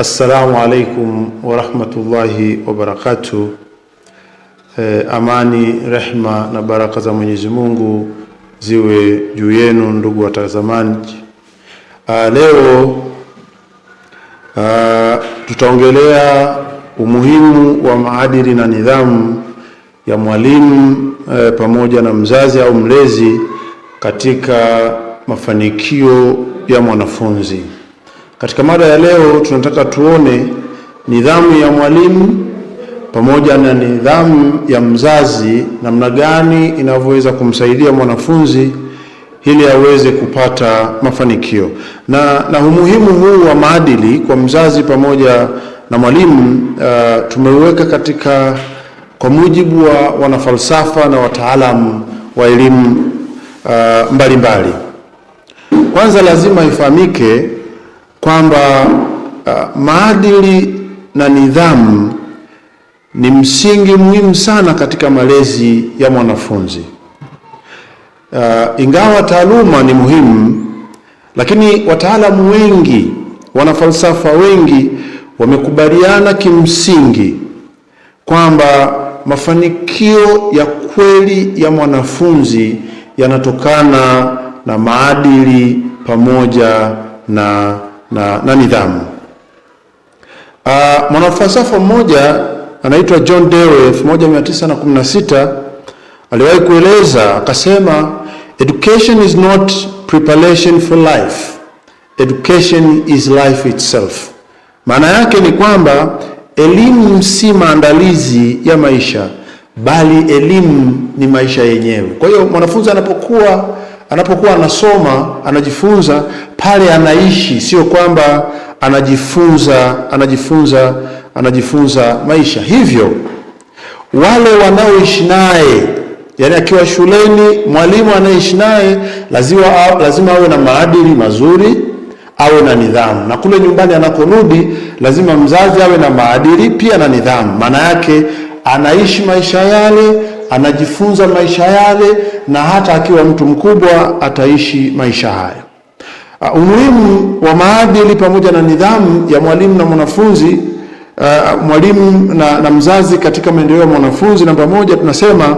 Assalamu alaikum wa rahmatullahi wa barakatuh. Amani, rehma na baraka za Mwenyezi Mungu ziwe juu yenu ndugu watazamaji. Leo tutaongelea umuhimu wa maadili na nidhamu ya mwalimu pamoja na mzazi au mlezi katika mafanikio ya mwanafunzi. Katika mada ya leo tunataka tuone nidhamu ya mwalimu pamoja na nidhamu ya mzazi, namna gani inavyoweza kumsaidia mwanafunzi ili aweze kupata mafanikio. Na umuhimu huu wa maadili kwa mzazi pamoja na mwalimu tumeuweka kwa mujibu wa wanafalsafa na wataalamu wa elimu mbalimbali. Kwanza lazima ifahamike kwamba maadili na nidhamu ni msingi muhimu sana katika malezi ya mwanafunzi. Ingawa taaluma ni muhimu, lakini wataalamu wengi, wanafalsafa wengi wamekubaliana kimsingi kwamba mafanikio ya kweli ya mwanafunzi yanatokana na maadili pamoja na nidhamu. Mwanafalsafa mmoja anaitwa John Dewey 1916 aliwahi kueleza akasema, education is not preparation for life, education is life itself. Maana yake ni kwamba elimu si maandalizi ya maisha, bali elimu ni maisha yenyewe. Kwa hiyo mwanafunzi anapokuwa anasoma, anajifunza pale anaishi, sio kwamba anajifunza maisha. Hivyo wale wanaoishi naye, yani akiwa shuleni, mwalimu anayeishi naye lazima awe na maadili mazuri, awe na nidhamu, na kule nyumbani anakorudi lazima mzazi awe na maadili pia na nidhamu. Maana yake anaishi maisha yale, anajifunza maisha yale, na hata akiwa mtu mkubwa ataishi maisha hayo. Umuhimu wa maadili pamoja na nidhamu ya mwalimu na mwanafunzi, mwalimu na mzazi katika maendeleo ya mwanafunzi. Namba moja, tunasema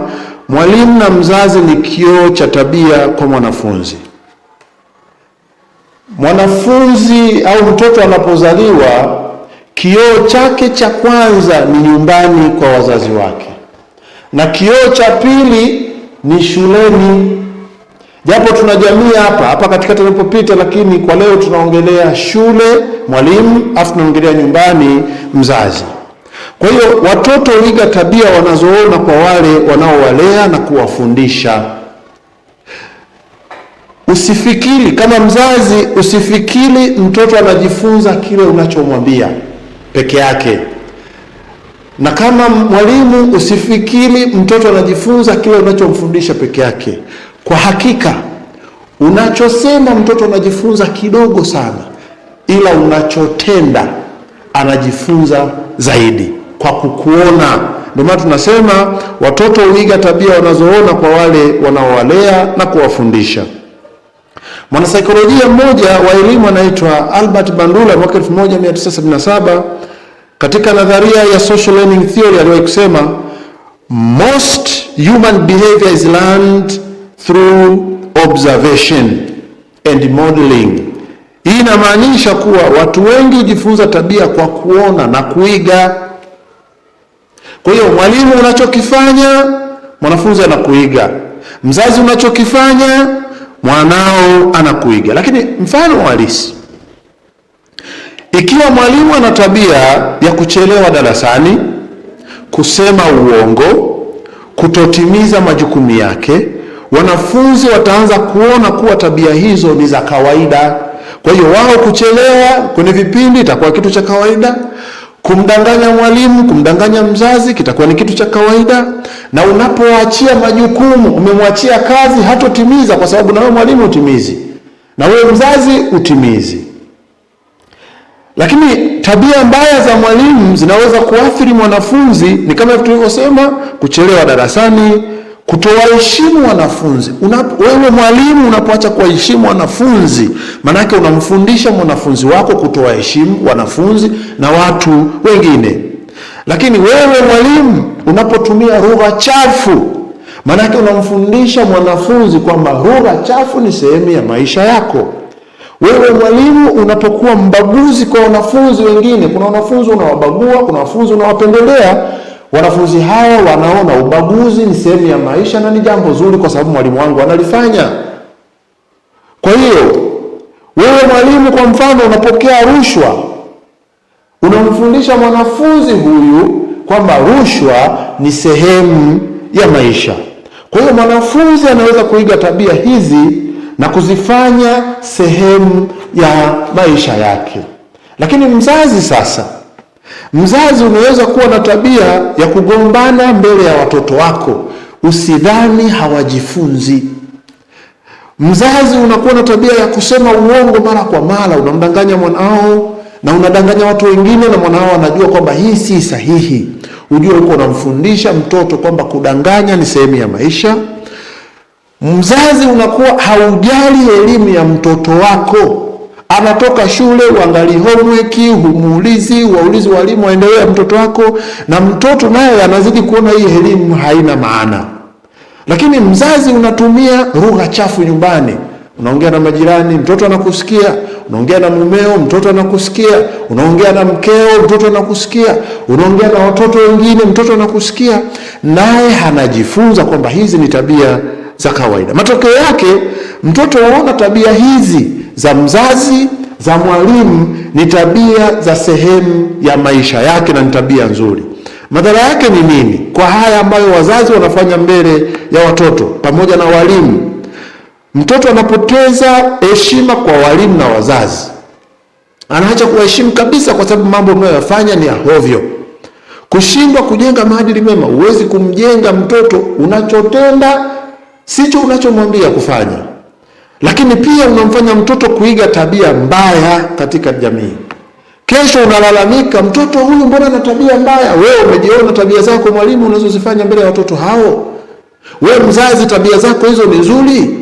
mwalimu na mzazi ni kioo cha tabia kwa mwanafunzi. Mwanafunzi au mtoto anapozaliwa, kioo chake cha kwanza ni nyumbani kwa wazazi wake, na kioo cha pili ni shuleni. Japo tuna jamii hapa katikati tunapopita, lakini kwa leo tunaongelea shule, mwalimu, afu tunaongelea nyumbani, mzazi. Kwa hiyo watoto huiga tabia wanazoona kwa wale wanaowalea na kuwafundisha. Usifikiri kama mzazi, usifikiri mtoto anajifunza kile unachomwambia peke yake, na kama mwalimu usifikiri mtoto anajifunza kile unachomfundisha peke yake. Kwa hakika unachosema mtoto anajifunza kidogo sana, ila unachotenda anajifunza zaidi kwa kukuona. Ndio maana tunasema watoto huiga tabia wanazoona kwa wale wanaowalea na kuwafundisha. Mwanasaikolojia mmoja wa elimu anaitwa Albert Bandura mwaka 1977 katika nadharia ya social learning theory aliwahi kusema, most human behavior is learned through observation and modeling. Hii inamaanisha kuwa watu wengi hujifunza tabia kwa kuona na kuiga. Kwa hiyo mwalimu unachokifanya, mwanafunzi anakuiga. Mzazi unachokifanya, mwanao anakuiga. Lakini mfano halisi, ikiwa mwalimu ana tabia ya kuchelewa darasani, kusema uongo, kutotimiza majukumu yake, wanafunzi wataanza kuona kuwa tabia hizo ni za kawaida. Kwa hiyo wao kuchelewa kwenye vipindi itakuwa kitu cha kawaida, kumdanganya mwalimu, kumdanganya mzazi kitakuwa ni kitu cha kawaida. Na unapoachia majukumu, umemwachia kazi, hatotimiza kwa sababu na wewe mwalimu utimizi, na wewe mzazi utimizi. Lakini tabia mbaya za mwalimu zinaweza kuathiri mwanafunzi, ni kama tulivyosema, kuchelewa darasani, Kutowaheshimu wanafunzi. Wewe mwalimu unapoacha kuwaheshimu wanafunzi, manake unamfundisha mwanafunzi wako kutowaheshimu wanafunzi na watu wengine. Lakini wewe mwalimu unapotumia lugha chafu, manake unamfundisha mwanafunzi kwamba lugha chafu ni sehemu ya maisha yako. Wewe mwalimu unapokuwa mbaguzi kwa wanafunzi wengine, kuna wanafunzi unawabagua, kuna wanafunzi unawapendelea, wanafunzi hao wanaona ubaguzi ni sehemu ya maisha na ni jambo zuri kwa sababu mwalimu wangu analifanya. Kwa hiyo wewe mwalimu, kwa mfano, unapokea rushwa, unamfundisha mwanafunzi huyu kwamba rushwa ni sehemu ya maisha. Kwa hiyo mwanafunzi anaweza kuiga tabia hizi na kuzifanya sehemu ya maisha yake. Lakini mzazi sasa, mzazi unaweza kuwa na tabia ya kugombana mbele ya watoto wako, usidhani hawajifunzi. Mzazi unakuwa na tabia ya kusema uongo mara kwa mara, unamdanganya mwanao na unadanganya watu wengine, na mwanao anajua kwamba hii si sahihi. Ujue uko unamfundisha mtoto kwamba kudanganya ni sehemu ya maisha. Mzazi unakuwa haujali elimu ya mtoto wako. Anatoka shule, uangalie homework, waulizi walimu waendelee mtoto wako, na mtoto naye anazidi kuona hii elimu haina maana. Lakini mzazi unatumia lugha chafu nyumbani. Unaongea na majirani, mtoto anakusikia. Unaongea na mumeo, mtoto anakusikia. Unaongea na mkeo, mtoto anakusikia. Unaongea na watoto wengine, mtoto anakusikia. Naye anajifunza kwamba hizi ni tabia za kawaida. Matokeo yake mtoto huona tabia hizi za mzazi, za mwalimu ni tabia za sehemu ya maisha yake na ni tabia nzuri. Madhara yake ni nini? Kwa haya ambayo wazazi wanafanya mbele ya watoto pamoja na walimu, mtoto anapoteza heshima kwa walimu na wazazi. Anaacha kuheshimu kabisa kwa sababu mambo mnayofanya ni ya hovyo. Kushindwa kujenga maadili mema. Huwezi kumjenga mtoto, unachotenda sicho unachomwambia kufanya. Lakini pia unamfanya mtoto kuiga tabia mbaya katika jamii. Kesho unalalamika, mtoto huyu mbona ana tabia mbaya? Wewe umejiona tabia zako mwalimu unazozifanya mbele ya watoto hao? Wewe mzazi, tabia zako hizo ni nzuri?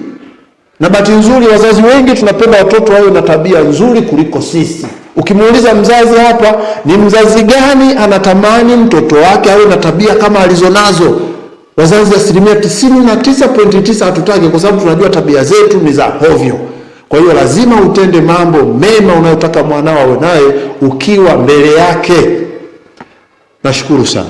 Na bahati nzuri wazazi wengi tunapenda watoto wawe na tabia nzuri kuliko sisi. Ukimuuliza mzazi hapa, ni mzazi gani anatamani mtoto wake awe na tabia kama alizonazo? Wazazi 99.9 hatutaki, kwa sababu tunajua tabia zetu ni za hovyo. Kwa hiyo lazima utende mambo mema unayotaka mwanao awe naye ukiwa mbele yake. Nashukuru sana.